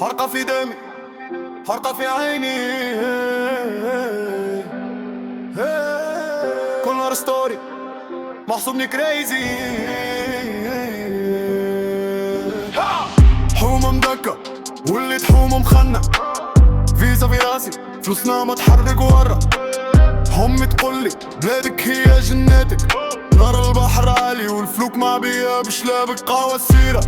حرقة في دمي، حرقة في عيني. كل نهار ستوري محسوبني كريزي. حومة مدكة وليت حومة مخنة، فيزا في راسي فلوسنا ما تحرك ورا. امي تقولي بلادك هي جناتك، نار البحر عالي والفلوك مع بيا بشلابك قهوة السيرة.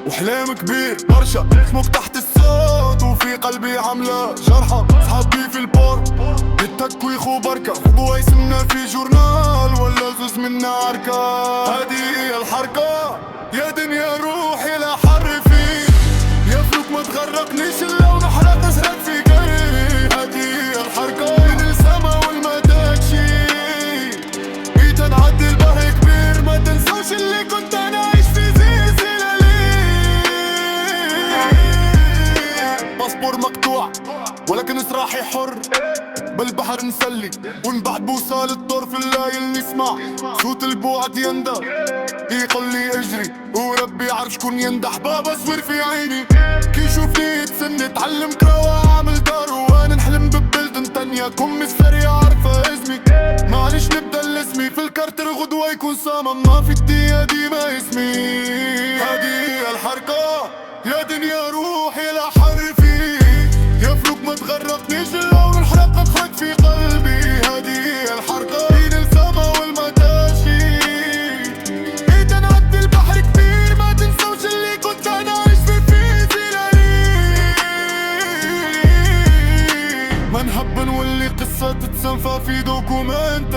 وحلام كبير برشا اسمك تحت الصوت، وفي قلبي عاملة جرحة صحابي في البور. بالتكويخ وبركة خذوا اسمنا في جورنال ولا زوز منا عركة. هادي هي الحركة يا دنيا روحي لا حر فيك، يا فلوك ما تغرقنيش الا ونحرق نسرق في قلبي. هادي هي الحركة بين السما والمداكشي، بقيت نعدي البحر كبير ما تنساوش اللي كنت انا عايش في زلزلة. باسبور مقطوع ولكن سراحي حر، بالبحر نسلي ومن بعد بوصل الطرف الليل نسمع صوت البوعد يندى يخلي اجري، وربي يعرف شكون يندح. بابا صور في عيني كي يشوفني يتسنى، تعلم كراوة اعمل دار وانا نحلم ببلد تانية. كم السريع عارفة اسمي معليش نبدل اسمي في الكارتر غدوة يكون صامم، ما في الدنيا ديما اسمي. هادي هي الحركة يا دنيا روحي لا حر فيك، يا فلوك ما تغرقنيش الا ونحرق اخوك في قلبي. هادي هي الحركة بين السما والمداشي، بقيت نعدي البحر كبير ما تنسوش اللي كنت انا عايش في زلالي. ما نحب نولي قصة تتسنفى في دوكومنت،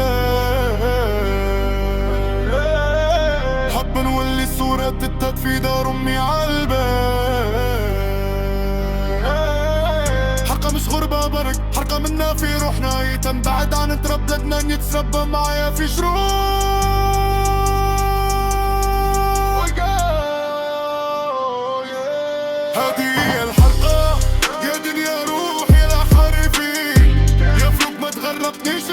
حب نولي الصورة تتت في دار امي عالباب. مش غربة برك حرقة منا في روحنا، يتنبعد عن تراب بلادنا نتسربى معايا في شروق. هادي هي الحلقة يا دنيا روحي لا حر فيك، يا فلوك ما تغرقنيش.